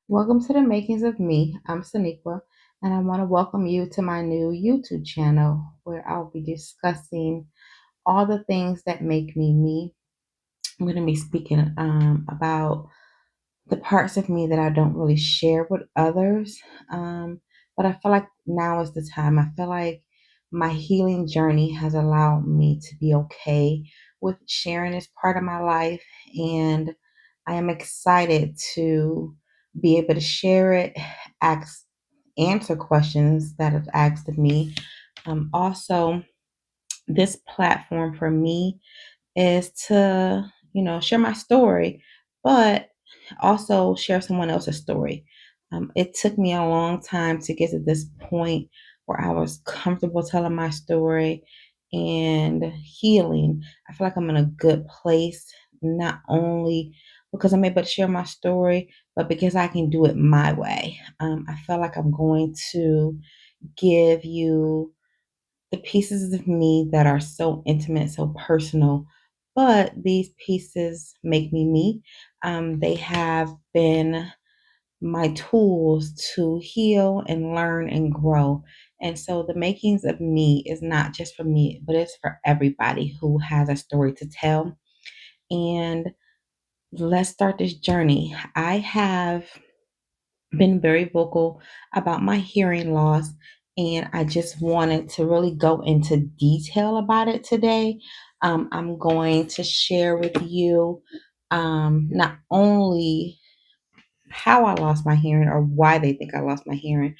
Welcome to the makings of me. I'm Saniqua, and I want to welcome you to my new YouTube channel where I'll be discussing all the things that make me me. I'm going to be speaking about the parts of me that I don't really share with others. But I feel like now is the time. I feel like my healing journey has allowed me to be okay with sharing this part of my life. And I am excited to be able to share it, ask, answer questions that have asked of me. Also, this platform for me is to, share my story, but also share someone else's story. It took me a long time to get to this point where I was comfortable telling my story and healing. I feel like I'm in a good place, not only because I'm able to share my story, but because I can do it my way. I feel like I'm going to give you the pieces of me that are so intimate, so personal, but these pieces make me me. They have been my tools to heal and learn and grow. And so the makings of me is not just for me, but it's for everybody who has a story to tell. And let's start this journey. I have been very vocal about my hearing loss, and I just wanted to really go into detail about it today. I'm going to share with you not only how I lost my hearing or why they think I lost my hearing,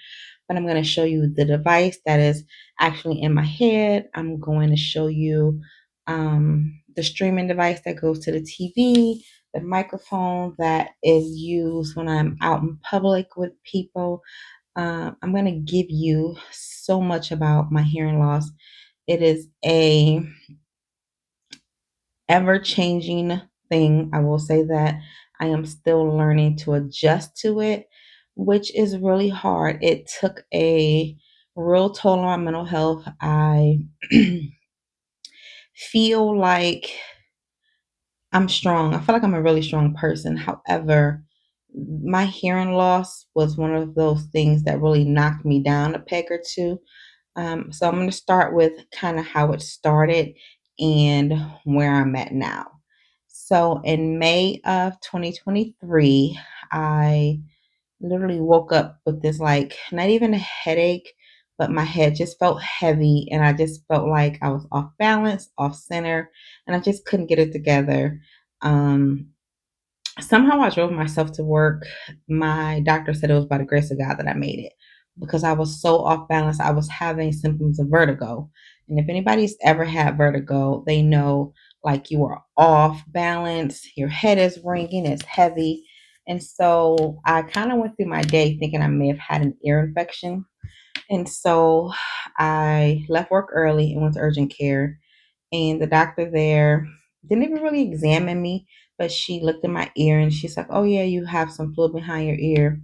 but I'm going to show you the device that is actually in my head. I'm going to show you the streaming device that goes to the TV, the microphone that is used when I'm out in public with people. I'm going to give you so much about my hearing loss. It is a ever changing thing. I will say that I am still learning to adjust to it, which is really hard. It took a real toll on my mental health. I feel like I'm strong. I feel like I'm a really strong person. However, my hearing loss was one of those things that really knocked me down a peg or two. So I'm going to start with kind of how it started and where I'm at now. So in May of 2023, I literally woke up with this, like, not even a headache, but my head just felt heavy and I just felt like I was off balance, off center, and I just couldn't get it together. Um, Somehow I drove myself to work. My doctor said it was by the grace of God that I made it because I was so off balance. I was having symptoms of vertigo. And if anybody's ever had vertigo, they know, like, you are off balance, your head is ringing, it's heavy. And so I kind of went through my day thinking I may have had an ear infection. And so I left work early and went to urgent care, and the doctor there didn't even really examine me, but she looked in my ear and she's like, "Oh yeah, you have some fluid behind your ear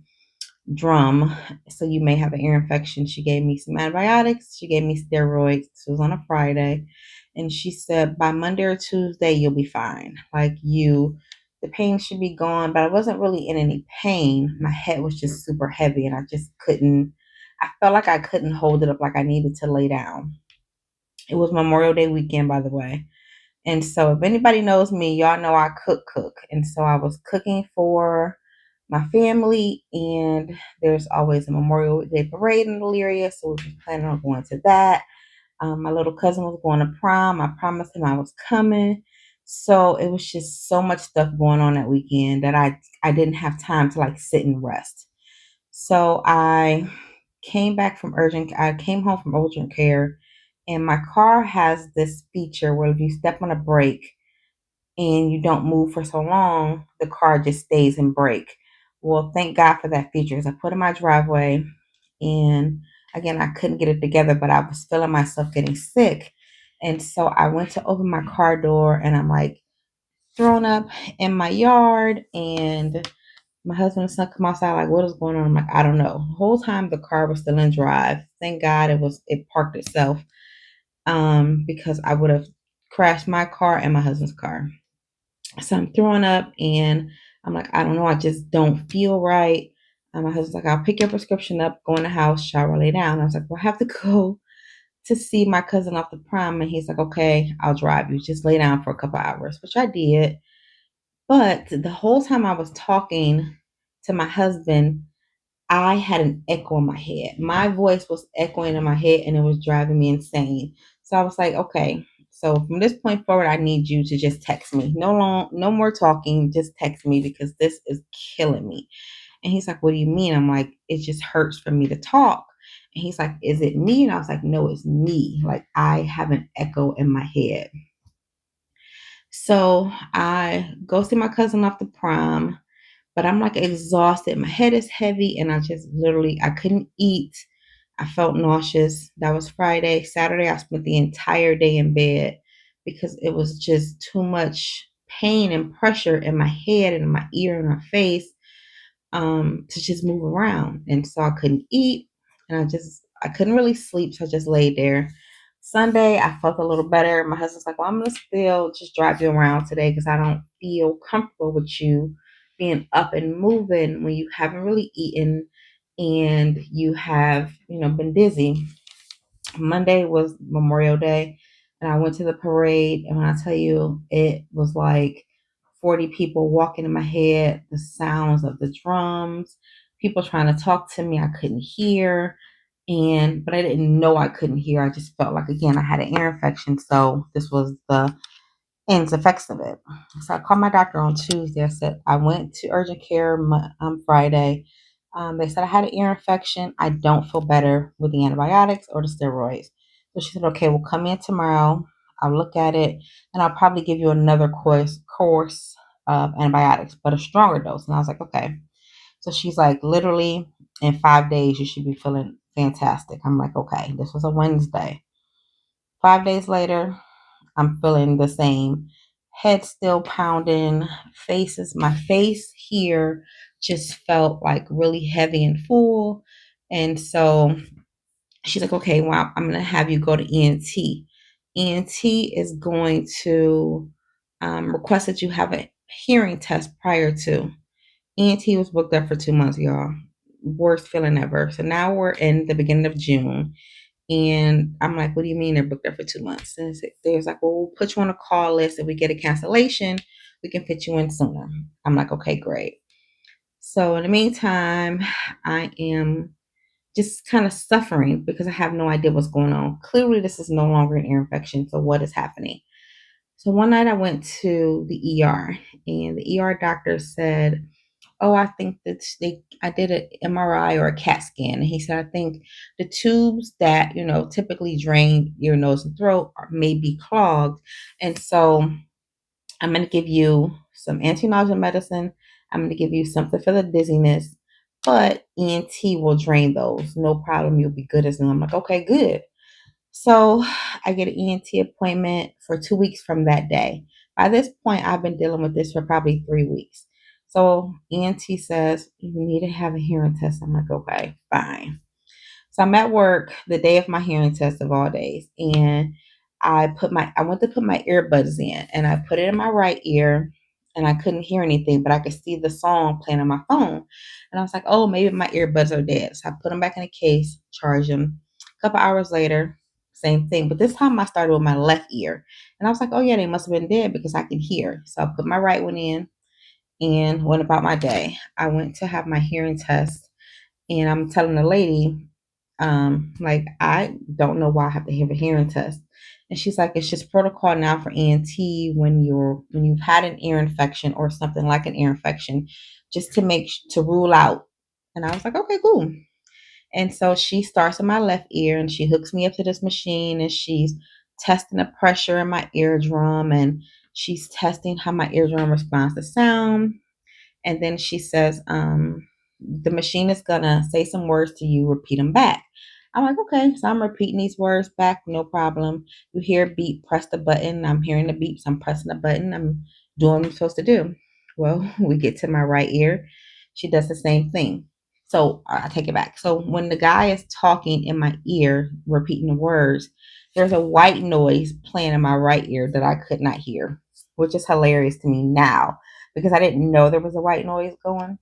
drum, so you may have an ear infection." She gave me some antibiotics. She gave me steroids. This was on a Friday, and she said by Monday or Tuesday you'll be fine. Like, the pain should be gone. But I wasn't really in any pain. My head was just super heavy, and I just couldn't. I felt like I couldn't hold it up. Like I needed to lay down. It was Memorial Day weekend, by the way. And so if anybody knows me, y'all know I cook. And so I was cooking for my family, and there's always a Memorial Day parade in Elyria, so we were planning on going to that. My little cousin was going to prom. I promised him I was coming. So it was just so much stuff going on that weekend that I didn't have time to, like, sit and rest. So I came home from urgent care, and my car has this feature where if you step on a brake and you don't move for so long, the car just stays in brake. Well, thank God for that feature, because I put in my driveway, and again, I couldn't get it together, but I was feeling myself getting sick. And so I went to open my car door, and I'm like thrown up in my yard, and my husband and son come outside like, what is going on? I'm like, I don't know. The whole time the car was still in drive. Thank God it parked itself. Because I would have crashed my car and my husband's car. So I'm throwing up, and I'm like, I don't know, I just don't feel right. My husband's like, I'll pick your prescription up, go in the house, shower, lay down. I was like, well, I have to go to see my cousin off the prom. And he's like, okay, I'll drive you. Just lay down for a couple hours, which I did. But the whole time I was talking to my husband, I had an echo in my head. My voice was echoing in my head and it was driving me insane. So I was like, okay, so from this point forward, I need you to just text me. No more talking, just text me because this is killing me. And he's like, what do you mean? I'm like, it just hurts for me to talk. And he's like, is it me? And I was like, no, it's me. Like I have an echo in my head. So I go see my cousin off the prom, but I'm like exhausted. My head is heavy and I just literally I couldn't eat. I felt nauseous. That was Friday. Saturday I spent the entire day in bed because it was just too much pain and pressure in my head and in my ear and my face to just move around. And so I couldn't eat and I couldn't really sleep. So I just laid there. Sunday, I felt a little better. My husband's like, well, I'm going to still just drive you around today because I don't feel comfortable with you being up and moving when you haven't really eaten and you have, been dizzy. Monday was Memorial Day, and I went to the parade. And when I tell you, it was like 40 people walking in my head, the sounds of the drums, people trying to talk to me, I couldn't hear. But I didn't know I couldn't hear. I just felt like, again, I had an ear infection. So this was the ends effects of it. So I called my doctor on Tuesday. I said I went to urgent care Friday. They said I had an ear infection. I don't feel better with the antibiotics or the steroids. So she said, okay, we'll come in tomorrow. I'll look at it and I'll probably give you another course of antibiotics, but a stronger dose. And I was like, okay. So she's like, literally in 5 days, you should be feeling fantastic. I'm like, okay, this was a Wednesday. 5 days later, I'm feeling the same. Head still pounding, my face here just felt like really heavy and full. And so she's like, okay, well, I'm going to have you go to ENT. ENT is going to request that you have a hearing test prior to. ENT was booked up for 2 months, y'all. Worst feeling ever. So now we're in the beginning of June. And I'm like, what do you mean they're booked up for 2 months? And they was like, well, we'll put you on a call list. If we get a cancellation, we can fit you in sooner. I'm like, okay, great. So in the meantime, I am just kind of suffering because I have no idea what's going on. Clearly, this is no longer an ear infection. So what is happening? So one night I went to the ER and the ER doctor said, oh, I think that I did an MRI or a CAT scan. And he said, I think the tubes that, typically drain your nose and throat may be clogged. And so I'm going to give you some anti-nausea medicine. I'm going to give you something for the dizziness, but ENT will drain those. No problem. You'll be good as new. I'm like, okay, good. So I get an ENT appointment for 2 weeks from that day. By this point, I've been dealing with this for probably 3 weeks. So ENT says, you need to have a hearing test. I'm like, okay, fine. So I'm at work the day of my hearing test of all days. And I went to put my earbuds in and I put it in my right ear and I couldn't hear anything, but I could see the song playing on my phone. And I was like, oh, maybe my earbuds are dead. So I put them back in the case, charge them. A couple hours later, same thing. But this time I started with my left ear. And I was like, oh, yeah, they must have been dead because I can hear. So I put my right one in and went about my day. I went to have my hearing test and I'm telling the lady, like, I don't know why I have to have a hearing test. And she's like, it's just protocol now for ENT when you've had an ear infection or something like an ear infection, just to rule out. And I was like, okay, cool. And so she starts in my left ear and she hooks me up to this machine and she's testing the pressure in my eardrum and she's testing how my eardrum responds to sound. And then she says, the machine is gonna say some words to you, repeat them back. I'm like, okay, so I'm repeating these words back, no problem. You hear beep, press the button. I'm hearing the beeps, I'm pressing the button, I'm doing what I'm supposed to do. Well, we get to my right ear. She does the same thing. So I take it back. So when the guy is talking in my ear, repeating the words, there's a white noise playing in my right ear that I could not hear, which is hilarious to me now because I didn't know there was a white noise going.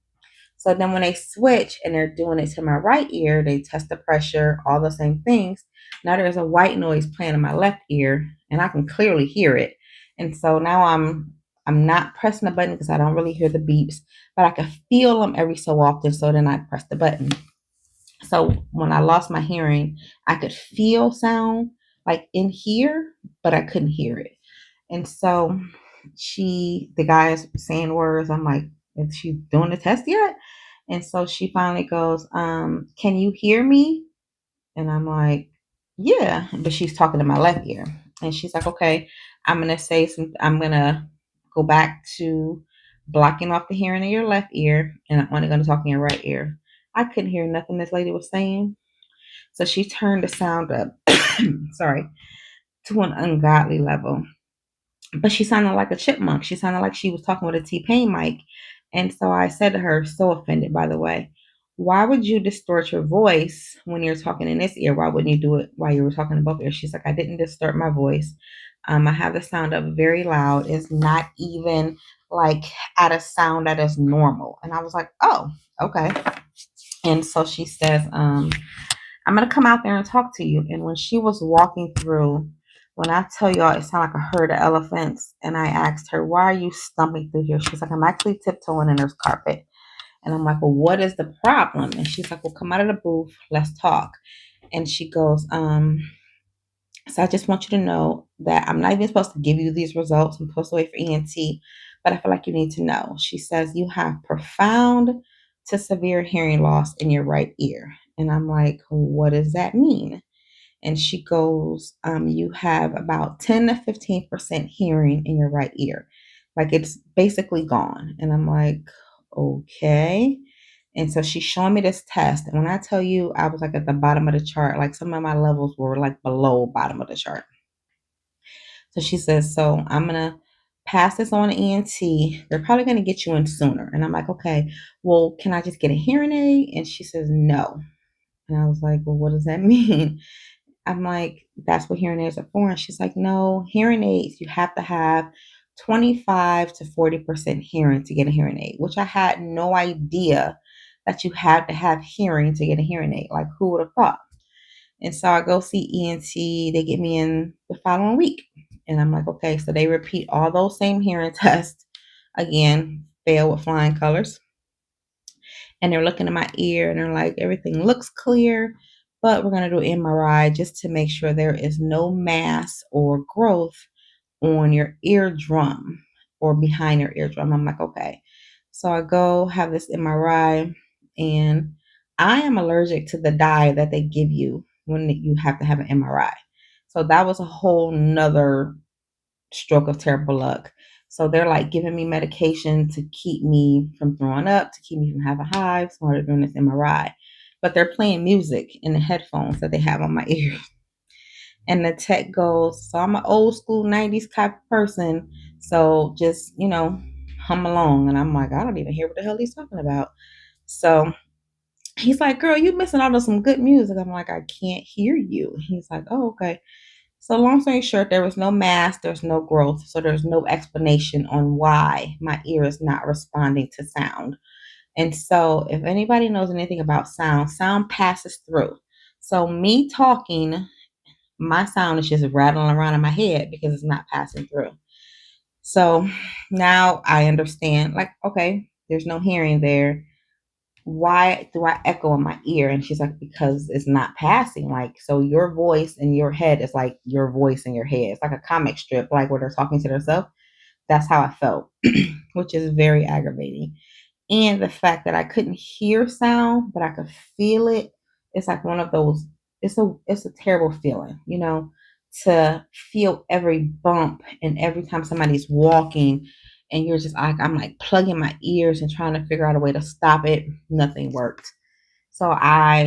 So then when they switch and they're doing it to my right ear, they test the pressure, all the same things. Now there's a white noise playing in my left ear, and I can clearly hear it. And so now I'm not pressing the button because I don't really hear the beeps, but I can feel them every so often. So then I press the button. So when I lost my hearing, I could feel sound like in here, but I couldn't hear it. And so the guy is saying words. I'm like, is she doing the test yet? And so she finally goes, can you hear me? And I'm like, yeah, but she's talking to my left ear. And she's like, okay, I'm going to go back to blocking off the hearing in your left ear, and I'm only going to talk in your right ear. I couldn't hear nothing this lady was saying. So she turned the sound up, sorry, to an ungodly level. But she sounded like a chipmunk. She sounded like she was talking with a T-Pain mic. And so I said to her, so offended, by the way, why would you distort your voice when you're talking in this ear? Why wouldn't you do it while you were talking in both ears? She's like, I didn't distort my voice. I have the sound up very loud. It's not even like at a sound that is normal. And I was like, oh, okay. And so she says, I'm gonna come out there and talk to you. And when she was walking through, when I tell y'all it sounded like a herd of elephants, and I asked her, why are you stumping through here? She's like, I'm actually tiptoeing and there's carpet. And I'm like, well, what is the problem? And she's like, well, come out of the booth, let's talk. And she goes, so I just want you to know that I'm not even supposed to give you these results. I'm supposed to wait for ENT, but I feel like you need to know. She says, you have profound to severe hearing loss in your right ear. And I'm like, what does that mean? And she goes, you have about 10 to 15% hearing in your right ear. Like it's basically gone. And I'm like, okay. And so she's showing me this test. And when I tell you, I was like at the bottom of the chart, like some of my levels were like below bottom of the chart. So she says, so I'm going to pass this on to ENT. They're probably going to get you in sooner. And I'm like, okay, well, can I just get a hearing aid? And she says, no. And I was like, well, what does that mean? I'm like, that's what hearing aids are for. And she's like, no, hearing aids, you have to have 25 to 40% hearing to get a hearing aid, which I had no idea that you had to have hearing to get a hearing aid. Like, who would have thought? And so I go see ENT. They get me in the following week. And I'm like, okay, so they repeat all those same hearing tests again, fail with flying colors. And they're looking at my ear and they're like, everything looks clear, but we're going to do an MRI just to make sure there is no mass or growth on your eardrum or behind your eardrum. I'm like, okay. So I go have this MRI, and I am allergic to the dye that they give you when you have to have an MRI. So that was a whole nother stroke of terrible luck. So they're like giving me medication to keep me from throwing up, to keep me from having hives while they're doing this MRI. But they're playing music in the headphones that they have on my ears. And the tech goes, so I'm an old school 90s type of person. So just, hum along. And I'm like, I don't even hear what the hell he's talking about. So he's like, girl, you missing out on some good music. I'm like, I can't hear you. He's like, oh, okay. So long story short, there was no mass, there's no growth, so there's no explanation on why my ear is not responding to sound. And so if anybody knows anything about sound, sound passes through. So me talking, my sound is just rattling around in my head because it's not passing through. So now I understand, like, okay, there's no hearing there. Why do I echo in my ear? And she's like, because it's not passing. Like, so your voice in your head is like your voice in your head. It's like a comic strip, like where they're talking to themselves. That's how I felt, which is very aggravating. And the fact that I couldn't hear sound, but I could feel it. It's like one of those, it's a terrible feeling, to feel every bump and every time somebody's walking and you're just like, I'm like plugging my ears and trying to figure out a way to stop it. Nothing worked. So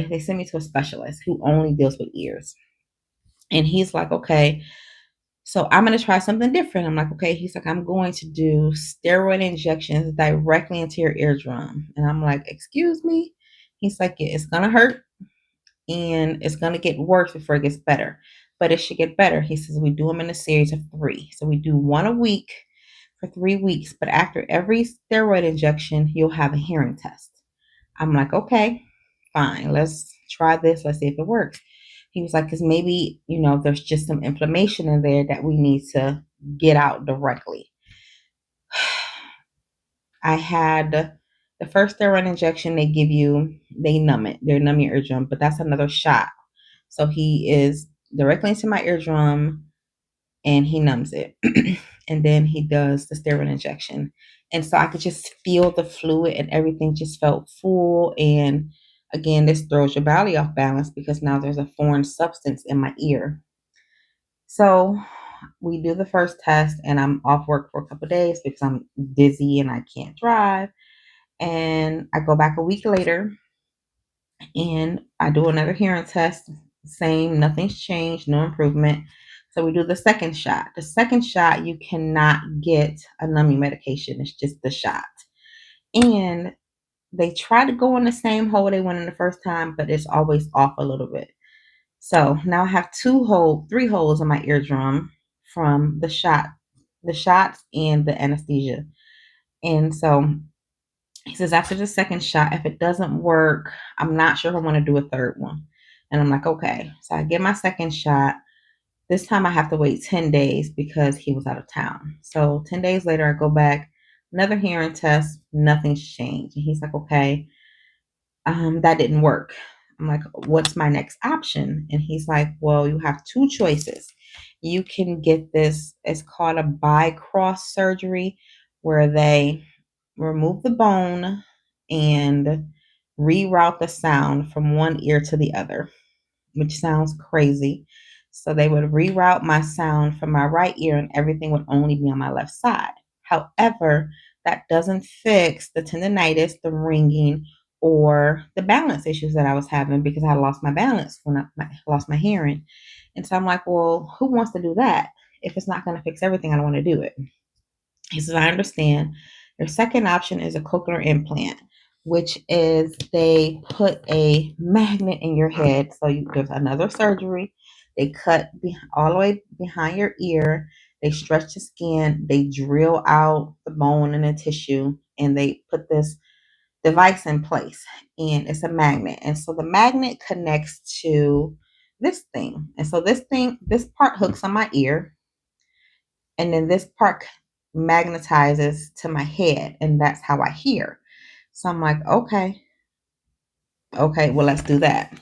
they sent me to a specialist who only deals with ears. And he's like, okay, so I'm going to try something different. I'm like, okay. He's like, I'm going to do steroid injections directly into your eardrum. And I'm like, excuse me? He's like, yeah, it's going to hurt and it's going to get worse before it gets better. But it should get better. He says, we do them in a series of 3. So we do one a week for 3 weeks. But after every steroid injection, you'll have a hearing test. I'm like, okay, fine. Let's try this. Let's see if it works. He was like, because maybe, there's just some inflammation in there that we need to get out directly. I had the first steroid injection they give you, they numb it. They numb your eardrum, but that's another shot. So he is directly into my eardrum and he numbs it. And then he does the steroid injection. And so I could just feel the fluid and everything just felt full. And again, this throws your body off balance because now there's a foreign substance in my ear. So we do the first test and I'm off work for a couple of days because I'm dizzy and I can't drive. And I go back a week later and I do another hearing test. Same, nothing's changed, no improvement. So we do the second shot. The second shot, you cannot get a numbing medication. It's just the shot. And they try to go in the same hole they went in the first time, but it's always off a little bit. So now I have three holes in my eardrum from the shots and the anesthesia. And so he says after the second shot, if it doesn't work, I'm not sure if I want to do a third one. And I'm like, okay. So I get my second shot. This time I have to wait 10 days because he was out of town. So 10 days later, I go back, another hearing test, nothing's changed. And he's like, okay, that didn't work. I'm like, what's my next option? And he's like, well, you have two choices. You can get this, it's called a bicross surgery, where they remove the bone and reroute the sound from one ear to the other, which sounds crazy. So they would reroute my sound from my right ear and everything would only be on my left side. However, that doesn't fix the tendonitis, the ringing, or the balance issues that I was having because I had lost my balance when I lost my hearing. And so I'm like, well, who wants to do that? If it's not going to fix everything, I don't want to do it. He says, I understand. Your second option is a cochlear implant, which is they put a magnet in your head. So there's another surgery. They cut all the way behind your ear. They stretch the skin. They drill out the bone and the tissue, and they put this device in place. And it's a magnet. And so the magnet connects to this thing. And so this part hooks on my ear, and then this part magnetizes to my head, and that's how I hear. So I'm like, okay, well, let's do that.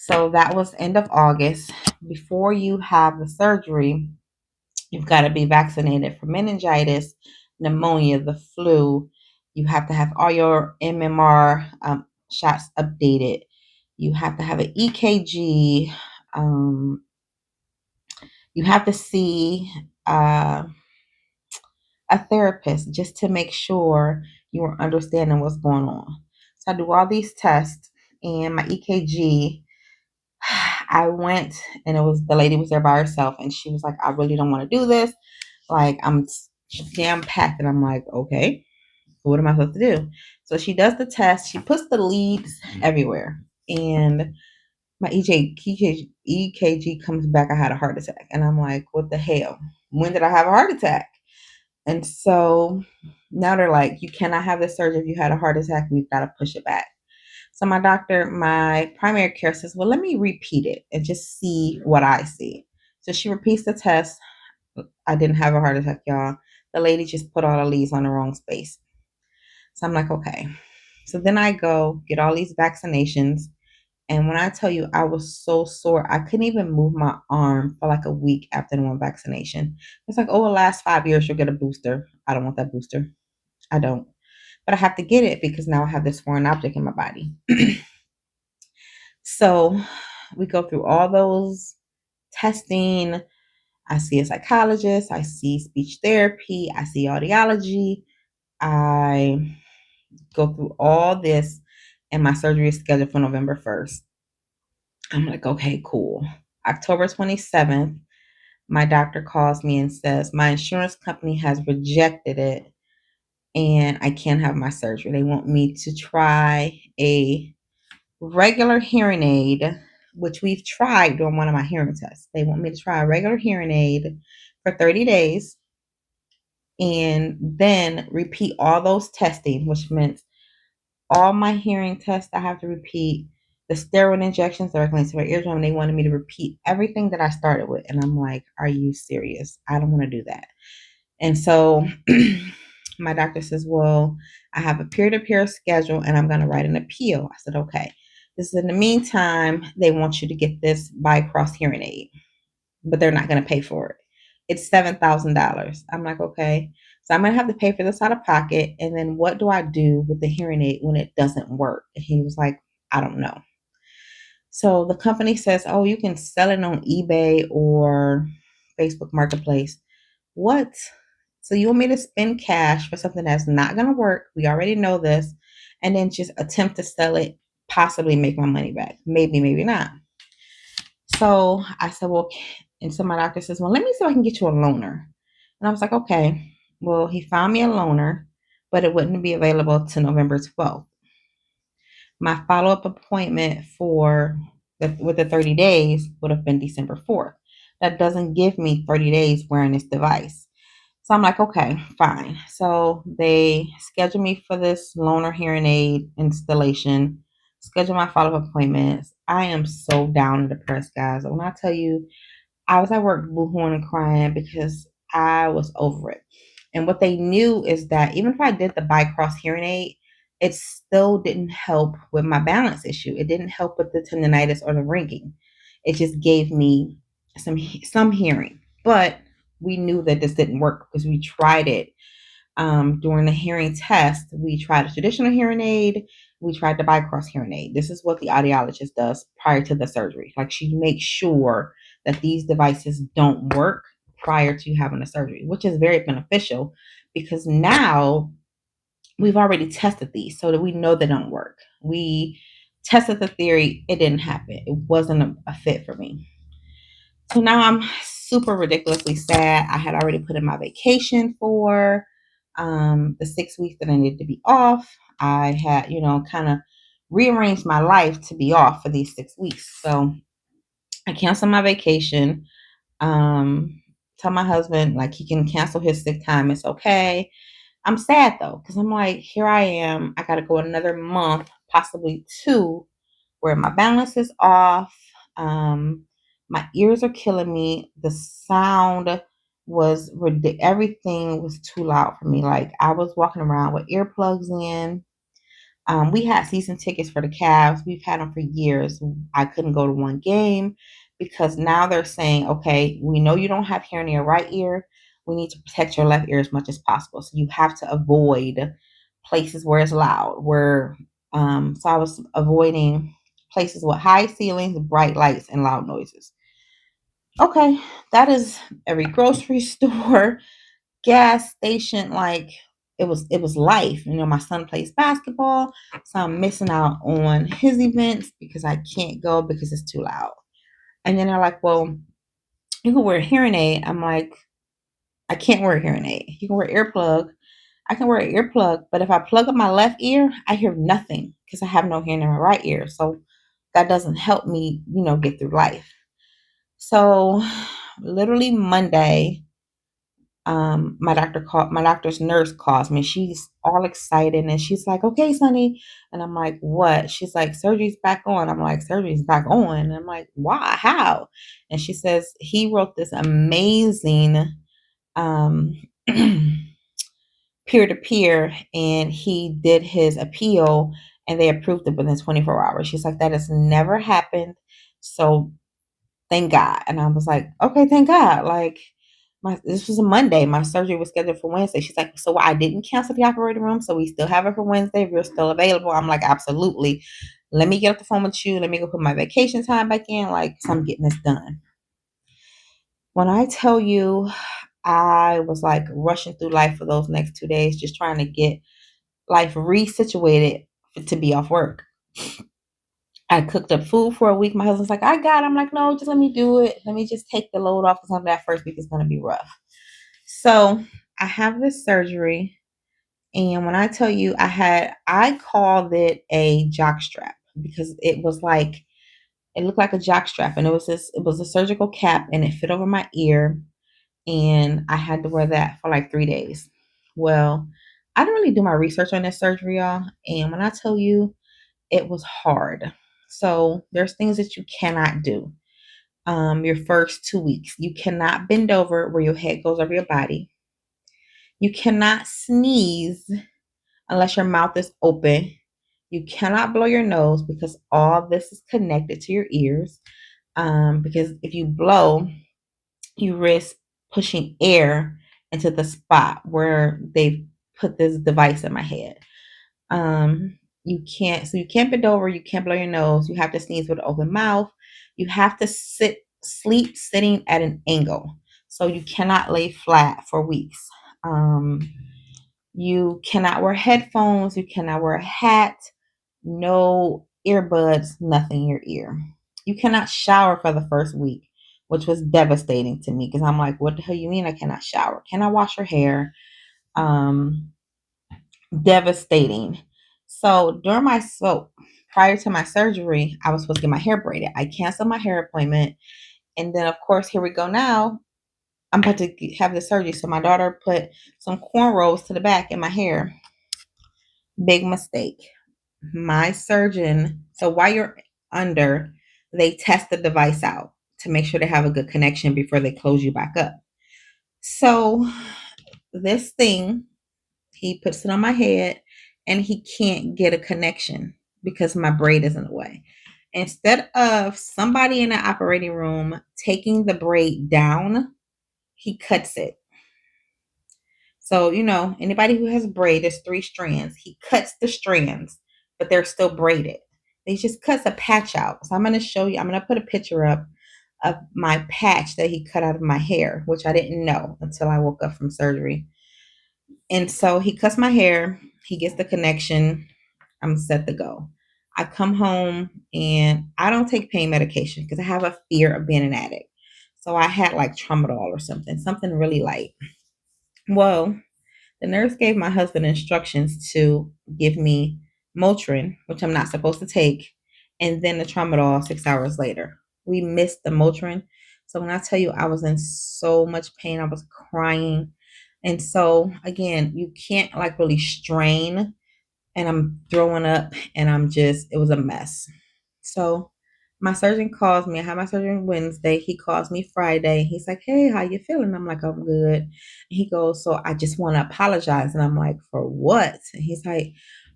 So that was end of August. Before you have the surgery, you've got to be vaccinated for meningitis, pneumonia, the flu. You have to have all your MMR shots updated. You have to have an EKG. You have to see a therapist just to make sure you are understanding what's going on. So I do all these tests and my EKG. I went and the lady was there by herself and she was like, I really don't want to do this. Like, I'm jam packed. And I'm like, okay, what am I supposed to do? So she does the test. She puts the leads everywhere. And my EKG comes back. I had a heart attack. And I'm like, what the hell? When did I have a heart attack? And so now they're like, you cannot have this surgery if you had a heart attack. We've got to push it back. So my primary care says, well, let me repeat it and just see what I see. So she repeats the test. I didn't have a heart attack, y'all. The lady just put all the leads on the wrong space. So I'm like, okay. So then I go get all these vaccinations. And when I tell you I was so sore, I couldn't even move my arm for like a week after the one vaccination. It's like, oh, the last 5 years you'll get a booster. I don't want that booster. I don't. But I have to get it because now I have this foreign object in my body. So we go through all those testing. I see a psychologist. I see speech therapy. I see audiology. I go through all this, and my surgery is scheduled for November 1st. I'm like, okay, cool. October 27th, my doctor calls me and says, my insurance company has rejected it and I can't have my surgery. They want me to try a regular hearing aid, which we've tried during one of my hearing tests. They want me to try a regular hearing aid for 30 days and then repeat all those testing, which meant all my hearing tests I have to repeat, the steroid injections that are going to my eardrum, they wanted me to repeat everything that I started with. And I'm like, are you serious? I don't want to do that. And so my doctor says, well, I have a peer-to-peer schedule and I'm going to write an appeal. I said, okay. This is in the meantime, they want you to get this BiCross hearing aid, but they're not going to pay for it. It's $7,000. I'm like, okay. So I'm going to have to pay for this out of pocket. And then what do I do with the hearing aid when it doesn't work? And he was like, I don't know. So the company says, oh, you can sell it on eBay or Facebook Marketplace. What? So you want me to spend cash for something that's not going to work? We already know this. And then just attempt to sell it, possibly make my money back. Maybe, maybe not. So I said, well, and so my doctor says, well, let me see if I can get you a loaner. And I was like, okay. Well, he found me a loaner, but it wouldn't be available to November 12th. My follow-up appointment with the 30 days would have been December 4th. That doesn't give me 30 days wearing this device. So I'm like, okay, fine. So they scheduled me for this loaner hearing aid installation, schedule my follow-up appointments. I am so down and depressed, guys. When I tell you, I was at work boohooing and crying because I was over it. And what they knew is that even if I did the BiCross hearing aid, it still didn't help with my balance issue. It didn't help with the tendonitis or the ringing. It just gave me some hearing. But we knew that this didn't work because we tried it during the hearing test. We tried a traditional hearing aid. We tried the BiCross hearing aid. This is what the audiologist does prior to the surgery. Like, she makes sure that these devices don't work prior to having the surgery, which is very beneficial because now we've already tested these so that we know they don't work. We tested the theory. It didn't happen. It wasn't a fit for me. So now I'm super ridiculously sad. I had already put in my vacation for the 6 weeks that I needed to be off. I had, kind of rearranged my life to be off for these 6 weeks. So I canceled my vacation. Tell my husband, like, he can cancel his sick time. It's okay. I'm sad though, because I'm like, here I am. I got to go another month, possibly two, where my balance is off. My ears are killing me. The sound was everything was too loud for me. Like, I was walking around with earplugs in. We had season tickets for the Cavs. We've had them for years. I couldn't go to one game because now they're saying, okay, we know you don't have hearing in your right ear. We need to protect your left ear as much as possible. So you have to avoid places where it's loud. So I was avoiding places with high ceilings, bright lights, and loud noises. Okay, that is every grocery store, gas station. Like, it was life. My son plays basketball, so I'm missing out on his events because I can't go because it's too loud. And then they're like, well, you can wear a hearing aid. I'm like, I can't wear a hearing aid. You can wear an earplug. I can wear an earplug, but if I plug up my left ear, I hear nothing because I have no hearing in my right ear. So that doesn't help me, get through life. So literally Monday, my doctor's nurse calls me. She's all excited and she's like, okay, Sonny. And I'm like, what? She's like, surgery's back on. I'm like, surgery's back on. And I'm like, why? How? And she says, he wrote this amazing um peer to peer and he did his appeal and they approved it within 24 hours. She's like, that has never happened. So thank God. And I was like, okay, thank God. Like, this was a Monday. My surgery was scheduled for Wednesday. She's like, so I didn't cancel the operating room. So we still have it for Wednesday. If you're still available. I'm like, absolutely. Let me get off the phone with you. Let me go put my vacation time back in. Like, so I'm getting this done. When I tell you, I was like rushing through life for those next 2 days, just trying to get life resituated to be off work. I cooked up food for a week. My husband's like, I got it. I'm like, no, just let me do it. Let me just take the load off, because something that first week is going to be rough. So I have this surgery. And when I tell you, I called it a jock strap because it looked like a jock strap. And it was a surgical cap and it fit over my ear. And I had to wear that for like 3 days. Well, I didn't really do my research on this surgery, y'all. And when I tell you, it was hard. So there's things that you cannot do. Your first 2 weeks, you cannot bend over where your head goes over your body. You cannot sneeze unless your mouth is open. You cannot blow your nose because all this is connected to your ears. Because if you blow, you risk pushing air into the spot where they've put this device in my head. You can't bend over, you can't blow your nose, you have to sneeze with an open mouth, you have to sleep sitting at an angle. So you cannot lay flat for weeks. Um, you cannot wear headphones, you cannot wear a hat, no earbuds, nothing in your ear. You cannot shower for the first week, which was devastating to me because I'm like, what the hell you mean I cannot shower? Can I wash your hair? Um, Devastating. So prior to my surgery, I was supposed to get my hair braided. I canceled my hair appointment. And then, of course, here we go now. I'm about to have the surgery. So my daughter put some cornrows to the back in my hair. Big mistake. My surgeon, so while you're under, they test the device out to make sure they have a good connection before they close you back up. So this thing, he puts it on my head and he can't get a connection because my braid is in the way. Instead of somebody in the operating room taking the braid down, he cuts it. So, anybody who has braid, there's 3 strands. He cuts the strands, but they're still braided. He just cuts a patch out. So I'm going to show you, I'm going to put a picture up of my patch that he cut out of my hair, which I didn't know until I woke up from surgery. And so he cuts my hair, he gets the connection, I'm set to go. I come home and I don't take pain medication because I have a fear of being an addict. So I had like tramadol or something really light. Well, the nurse gave my husband instructions to give me Motrin, which I'm not supposed to take, and then the tramadol 6 hours later. We missed the Motrin. So when I tell you I was in so much pain, I was crying. And so again, you can't like really strain, and I'm throwing up and it was a mess. So my surgeon calls me. I have my surgery Wednesday. He calls me Friday. He's like, "Hey, how you feeling?" I'm like, "I'm good." And he goes, "So I just want to apologize." And I'm like, "For what?" And he's like,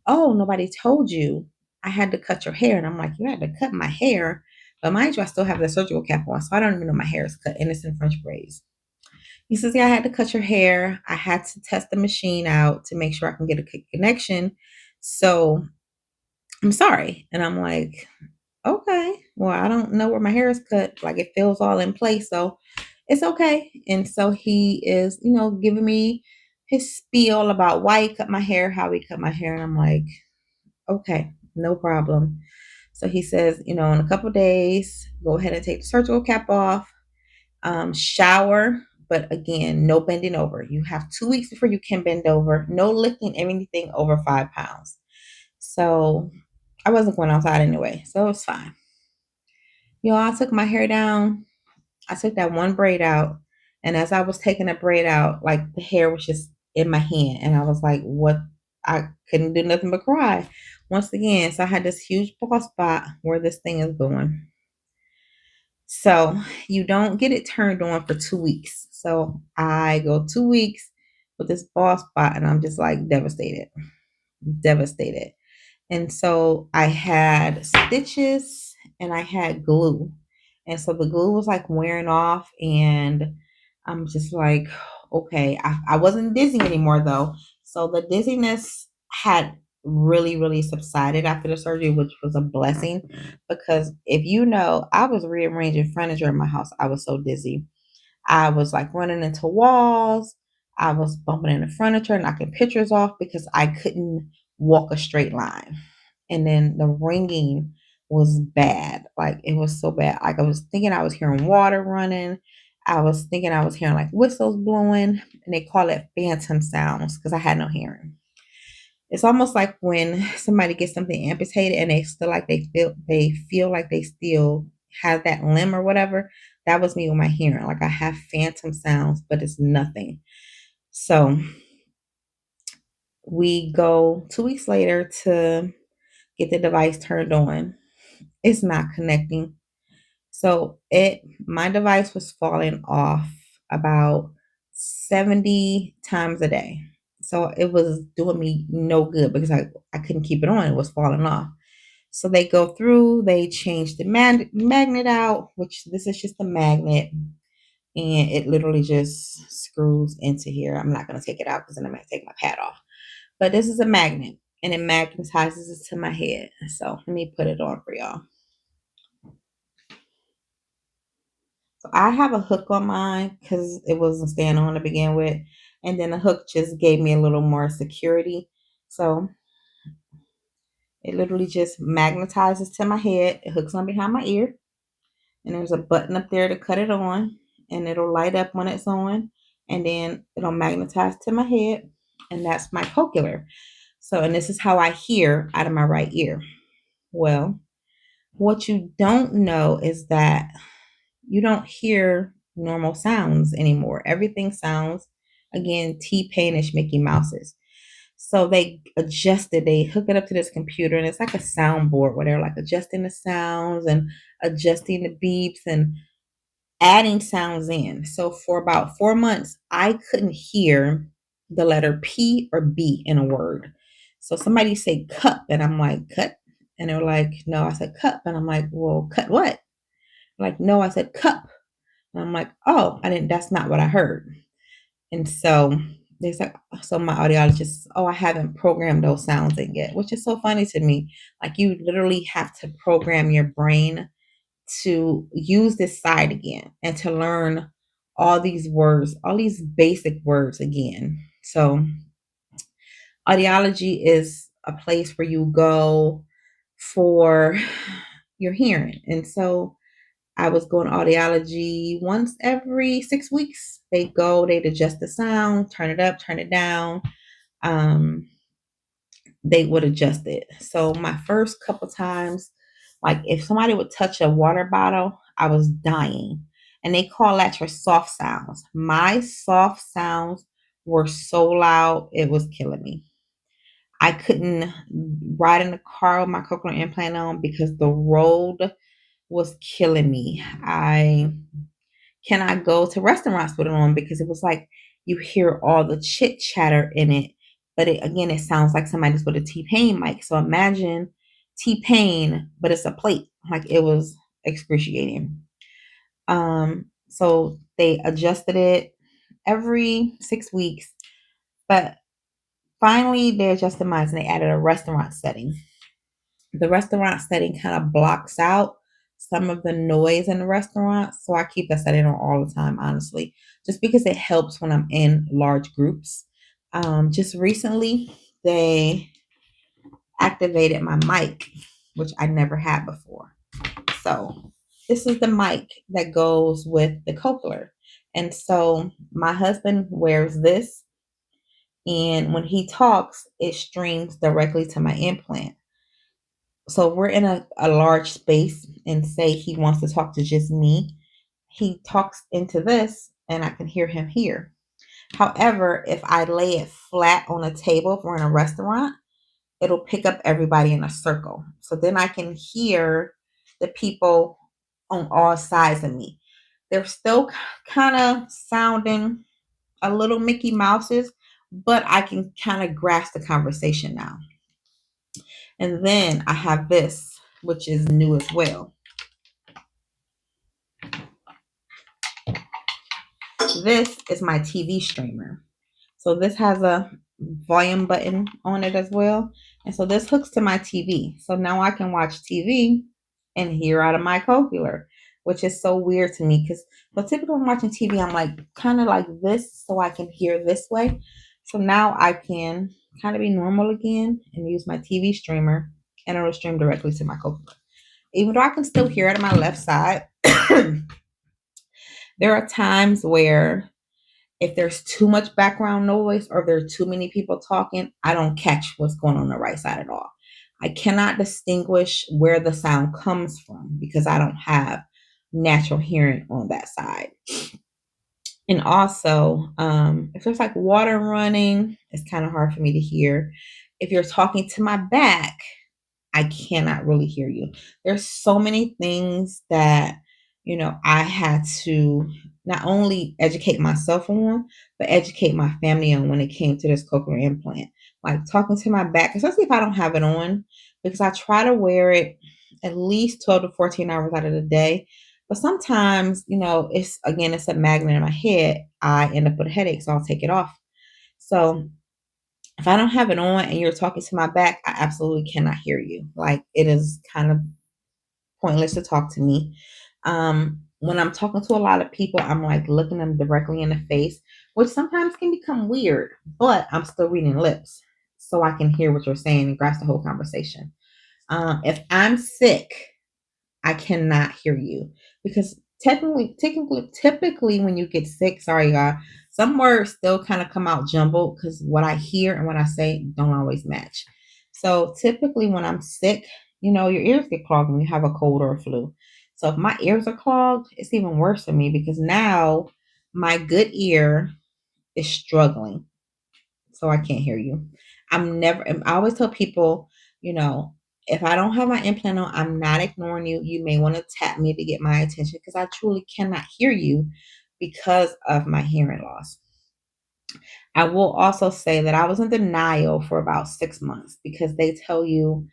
"Oh, nobody told you I had to cut your hair." And I'm like, "You had to cut my hair?" But mind you, I still have the surgical cap on, so I don't even know my hair is cut, and it's in French braids. He says, "Yeah, I had to cut your hair. I had to test the machine out to make sure I can get a connection. So I'm sorry." And I'm like, "Okay, well, I don't know where my hair is cut. Like it feels all in place. So it's okay." And so he is, giving me his spiel about why he cut my hair, how he cut my hair. And I'm like, "Okay, no problem." So he says, in a couple of days, go ahead and take the surgical cap off, shower, but again, no bending over. You have 2 weeks before you can bend over, no lifting anything over 5 pounds. So I wasn't going outside anyway, so it was fine. I took my hair down. I took that one braid out. And as I was taking the braid out, like the hair was just in my hand. And I was like, what? I couldn't do nothing but cry once again. So I had this huge bald spot where this thing is going. So you don't get it turned on for 2 weeks. So I go 2 weeks with this bald spot and I'm just like devastated, devastated. And so I had stitches and I had glue. And so the glue was like wearing off. And I'm just like, okay, I wasn't dizzy anymore though. So the dizziness had really, really subsided after the surgery, which was a blessing because if I was rearranging furniture in my house. I was so dizzy. I was like running into walls. I was bumping into furniture, knocking pictures off because I couldn't walk a straight line. And then the ringing was bad. Like it was so bad. Like I was thinking I was hearing water running. I was thinking I was hearing like whistles blowing, and they call it phantom sounds because I had no hearing. It's almost like when somebody gets something amputated and they still like they feel like they still have that limb or whatever. That was me with my hearing. Like I have phantom sounds, but it's nothing. So We go 2 weeks later to get the device turned on. It's not connecting. So my device was falling off about 70 times a day. So it was doing me no good because I couldn't keep it on. It was falling off. So they go through, they change the magnet out, which this is just a magnet, and it literally just screws into here. I'm not going to take it out because then I'm going to take my pad off. But this is a magnet, and it magnetizes it to my head. So let me put it on for y'all. So I have a hook on mine because it wasn't staying on to begin with. And then the hook just gave me a little more security. So it literally just magnetizes to my head. It hooks on behind my ear. And there's a button up there to cut it on. And it'll light up when it's on. And then it'll magnetize to my head. And that's my cochlear. So, and this is how I hear out of my right ear. Well, what you don't know is that you don't hear normal sounds anymore. Everything sounds, again, T-Painish Mickey Mouses. So they hook it up to this computer, and it's like a soundboard where they're like adjusting the sounds and adjusting the beeps and adding sounds in. So for about 4 months, I couldn't hear the letter P or B in a word. So somebody say cup, and I'm like, cut? And they were like, no, I said cup. And I'm like, well, cut what? Like, no, I said cup. And I'm like, oh, that's not what I heard. And so they said, so my audiologist, oh, I haven't programmed those sounds in yet, which is so funny to me. Like, you literally have to program your brain to use this side again and to learn all these words, all these basic words again. So audiology is a place where you go for your hearing. And so I was going to audiology once every 6 weeks. They'd adjust the sound, turn it up, turn it down. They would adjust it. So my first couple times, like if somebody would touch a water bottle, I was dying. And they call that your soft sounds. My soft sounds were so loud, it was killing me. I couldn't ride in the car with my cochlear implant on because the road was killing me. I cannot go to restaurants with it on because it was like you hear all the chit chatter in it. But it sounds like somebody's with a T-Pain mic. So imagine T-Pain, but it's a plate. Like, it was excruciating. So they adjusted it every 6 weeks. But finally, they adjusted mine and they added a restaurant setting. The restaurant setting kind of blocks out some of the noise in the restaurant. So I keep that setting on all the time, honestly, just because it helps when I'm in large groups. Just recently, they activated my mic, which I never had before. So this is the mic that goes with the cochlear. And so my husband wears this, and when he talks, it streams directly to my implant. So we're in a large space, and say he wants to talk to just me. He talks into this and I can hear him here. However, if I lay it flat on a table, if we're in a restaurant, it'll pick up everybody in a circle. So then I can hear the people on all sides of me. They're still kind of sounding a little Mickey Mouses, but I can kind of grasp the conversation now. And then I have this, which is new as well. This is my TV streamer. So this has a volume button on it as well. And so this hooks to my TV. So now I can watch TV and hear out of my cochlear, which is so weird to me because typically when I'm watching TV, I'm like kind of like this so I can hear this way. So now I can kind of be normal again and use my TV streamer, and it'll stream directly to my cochlear. Even though I can still hear it on my left side, there are times where if there's too much background noise or if there are too many people talking, I don't catch what's going on the right side at all. I cannot distinguish where the sound comes from because I don't have natural hearing on that side. And also, if there's like water running, it's kind of hard for me to hear. If you're talking to my back, I cannot really hear you. There's so many things that, I had to not only educate myself on, but educate my family on when it came to this cochlear implant. Like talking to my back, especially if I don't have it on, because I try to wear it at least 12 to 14 hours out of the day. But sometimes, it's a magnet in my head. I end up with a headache, so I'll take it off. So if I don't have it on and you're talking to my back, I absolutely cannot hear you. Like it is kind of pointless to talk to me. When I'm talking to a lot of people, I'm like looking them directly in the face, which sometimes can become weird, but I'm still reading lips so I can hear what you're saying and grasp the whole conversation. If I'm sick, I cannot hear you because typically when you get sick, sorry y'all, some words still kind of come out jumbled because what I hear and what I say don't always match. So typically when I'm sick, your ears get clogged when you have a cold or a flu. So if my ears are clogged, it's even worse for me because now my good ear is struggling, so I can't hear you. I always tell people, you know, if I don't have my implant on, I'm not ignoring you. You may want to tap me to get my attention because I truly cannot hear you because of my hearing loss. I will also say that I was in denial for about 6 months because they tell you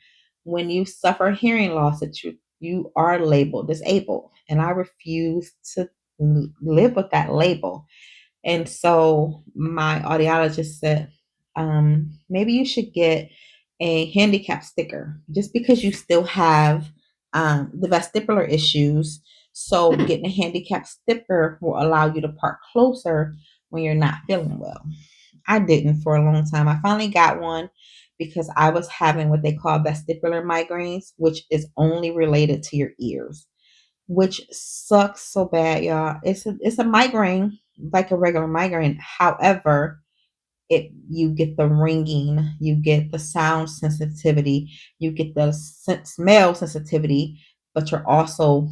when you suffer hearing loss that you are labeled disabled. And I refuse to live with that label. And so my audiologist said, maybe you should get a handicap sticker just because you still have the vestibular issues. So getting a handicap sticker will allow you to park closer when you're not feeling well. I didn't for a long time. I finally got one because I was having what they call vestibular migraines, which is only related to your ears, which sucks so bad, y'all. It's a migraine like a regular migraine. However, it you get the ringing, you get the sound sensitivity, you get the smell sensitivity, but you're also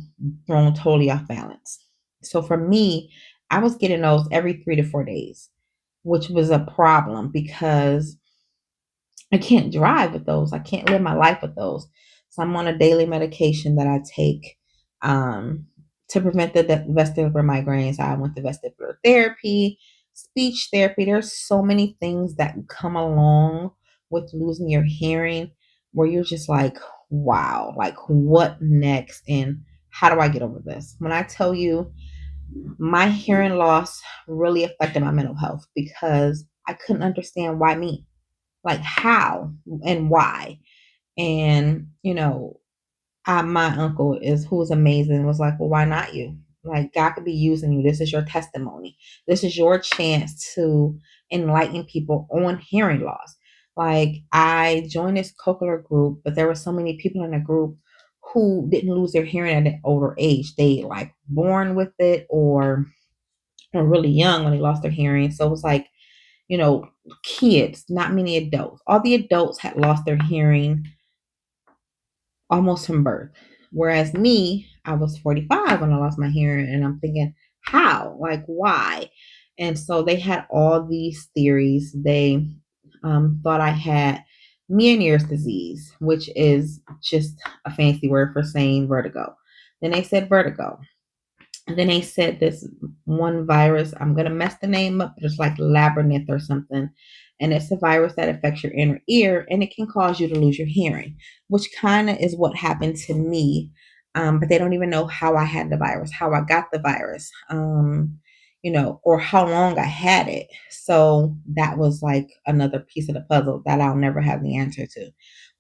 thrown totally off balance. So for me, I was getting those every 3 to 4 days, which was a problem because I can't drive with those. I can't live my life with those. So I'm on a daily medication that I take um, to prevent the vestibular migraines. I went to vestibular therapy, speech therapy. There's so many things that come along with losing your hearing where you're just like, wow, like what next? And how do I get over this? When I tell you my hearing loss really affected my mental health because I couldn't understand why me, like how and why. And my uncle is who's amazing was like, well, why not you? Like God could be using you. This is your testimony. This is your chance to enlighten people on hearing loss. Like I joined this cochlear group, but there were so many people in the group who didn't lose their hearing at an older age. They like born with it or really young when they lost their hearing. So it was like, kids, not many adults. All the adults had lost their hearing almost from birth. Whereas me, I was 45 when I lost my hearing, and I'm thinking, how? Like, why? And so they had all these theories. They thought I had Meniere's disease, which is just a fancy word for saying vertigo. Then they said vertigo. And then they said this one virus, I'm going to mess the name up, but it's like labyrinth or something. And it's a virus that affects your inner ear and it can cause you to lose your hearing, which kind of is what happened to me. But they don't even know how I had the virus, how I got the virus, or how long I had it. So that was like another piece of the puzzle that I'll never have the answer to.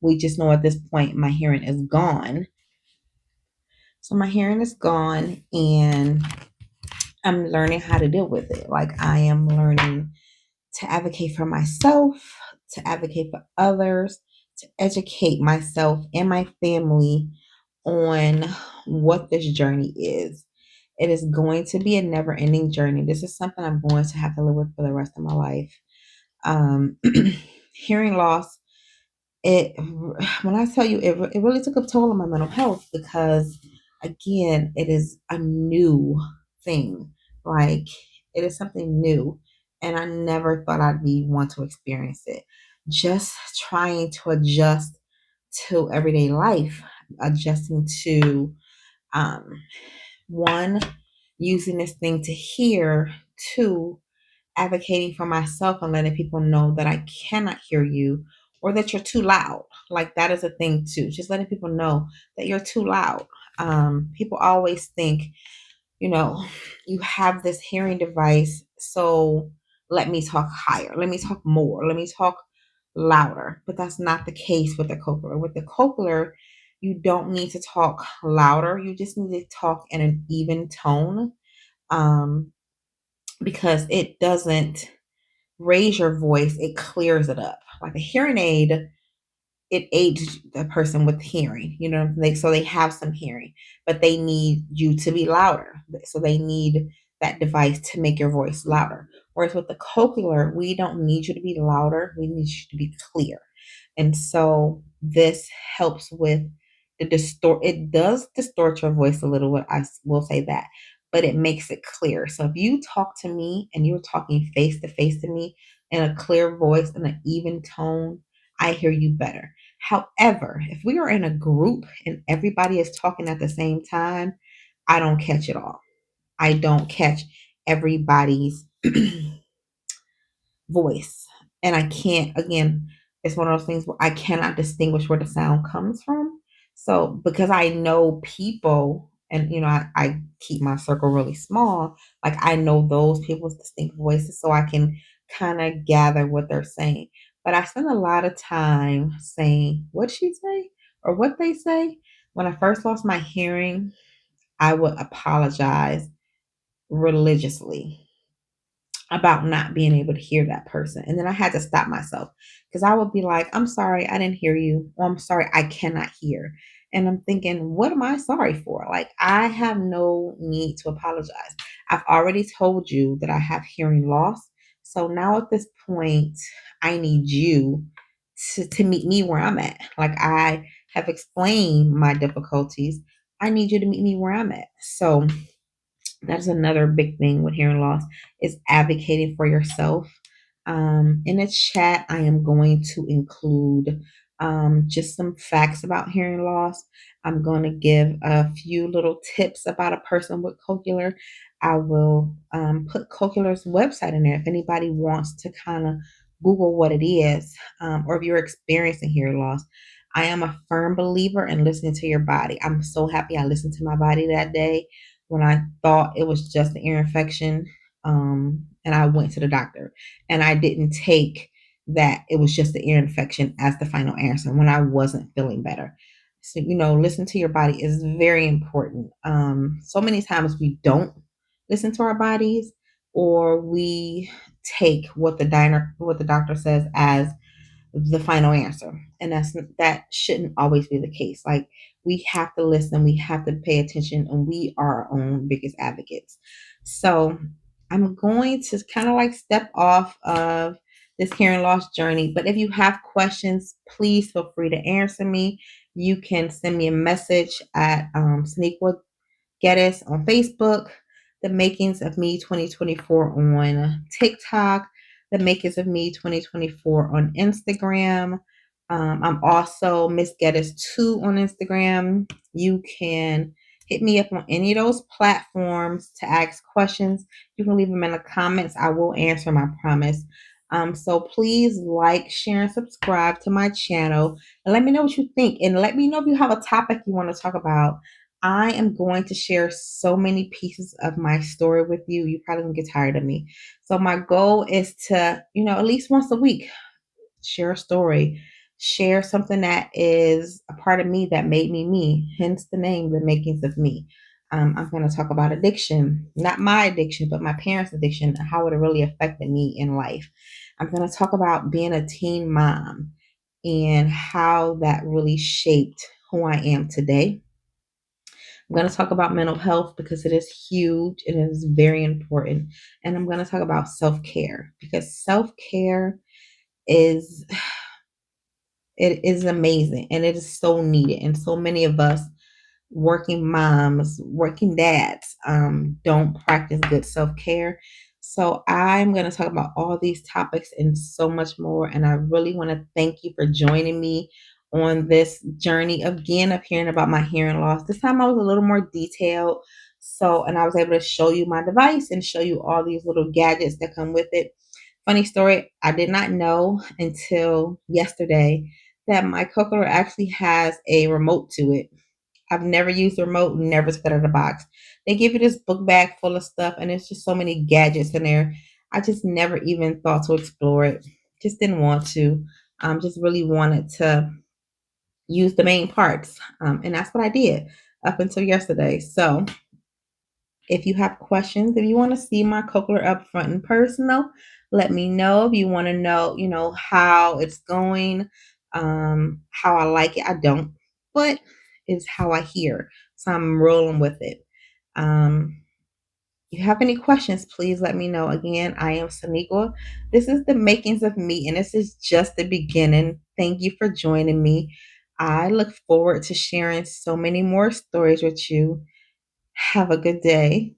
We just know at this point my hearing is gone. So my hearing is gone and I'm learning how to deal with it. Like I am learning to advocate for myself, to advocate for others, to educate myself and my family on what this journey is. It is going to be a never ending journey. This is something I'm going to have to live with for the rest of my life. Um, hearing loss, it when I tell you it really took a toll on my mental health because again, it is a new thing. Like It is something new, and I never thought I'd be want to experience it. Just trying to adjust to everyday life, adjusting to um, one, using this thing to hear, two, advocating for myself and letting people know that I cannot hear you or that you're too loud. Like that is a thing too. Just letting people know that you're too loud. People always think, you know, you have this hearing device, so let me talk higher, let me talk more, let me talk louder. But that's not the case with the cochlear. With the cochlear, you don't need to talk louder. You just need to talk in an even tone, um, because it doesn't raise your voice, it clears it up. Like a hearing aid, it aids the person with hearing, so they have some hearing, but they need you to be louder. So they need that device to make your voice louder. Whereas with the cochlear, we don't need you to be louder, we need you to be clear. And so this helps with it does distort your voice a little bit, will say that, but it makes it clear. So if you talk to me and you're talking face to face to me in a clear voice and an even tone, I hear you better. However, if we are in a group and everybody is talking at the same time, I don't catch it all. I don't catch everybody's voice. And I can't, again, it's one of those things where I cannot distinguish where the sound comes from. So because I know people and I keep my circle really small, like I know those people's distinct voices so I can kind of gather what they're saying. But I spend a lot of time saying what she say or what they say. When I first lost my hearing, I would apologize religiously about not being able to hear that person. And then I had to stop myself because I would be like, I'm sorry, I didn't hear you. Or I'm sorry, I cannot hear. And I'm thinking, what am I sorry for? Like, I have no need to apologize. I've already told you that I have hearing loss. So now at this point, I need you to meet me where I'm at. Like, I have explained my difficulties. I need you to meet me where I'm at. So that's another big thing with hearing loss is advocating for yourself. In the chat, I am going to include just some facts about hearing loss. I'm going to give a few little tips about a person with cochlear. I will put cochlear's website in there if anybody wants to kind of Google what it is, or if you're experiencing hearing loss. I am a firm believer in listening to your body. I'm so happy I listened to my body that day when I thought it was just an ear infection. And I went to the doctor and I didn't take that it was just the ear infection as the final answer when I wasn't feeling better. So, listen to your body is very important. So many times we don't listen to our bodies or we take what the doctor says as the final answer. And that shouldn't always be the case. Like we have to listen, we have to pay attention, and we are our own biggest advocates. So I'm going to kind of like step off of this hearing loss journey. But if you have questions, please feel free to answer me. You can send me a message at Sneakwood Geddes on Facebook, The Makings of Me 2024 on TikTok, The Makings of Me 2024 on Instagram. I'm also Miss Geddes 2 on Instagram. You can hit me up on any of those platforms to ask questions. You can leave them in the comments. I will answer, my promise. So please like, share, and subscribe to my channel. And let me know what you think. And let me know if you have a topic you want to talk about. I am going to share so many pieces of my story with you. You probably gonna get tired of me. So my goal is to, at least once a week, share a story, share something that is a part of me that made me me, hence the name, The Makings of Me. I'm going to talk about addiction, not my addiction, but my parents' addiction, and how it really affected me in life. I'm going to talk about being a teen mom and how that really shaped who I am today. I'm going to talk about mental health because it is huge and it is very important. And I'm going to talk about self care because self care is it is amazing and it is so needed. And so many of us working moms, working dads, don't practice good self care. So I'm going to talk about all these topics and so much more. And I really want to thank you for joining me on this journey again of hearing about my hearing loss. This time I was a little more detailed. So, and I was able to show you my device and show you all these little gadgets that come with it. Funny story, I did not know until yesterday that my cochlear actually has a remote to it. I've never used the remote, never took it out of the box. They give you this book bag full of stuff, and it's just so many gadgets in there. I just never even thought to explore it. Just didn't want to. Just really wanted to use the main parts. And that's what I did up until yesterday. So if you have questions, if you want to see my cochlear up front and personal, let me know. If you want to know, how it's going, how I like it. I don't, but it's how I hear. So I'm rolling with it. Um, if you have any questions, please let me know. Again, I am Saniqua. This is the makings of me, and this is just the beginning. Thank you for joining me. I look forward to sharing so many more stories with you. Have a good day.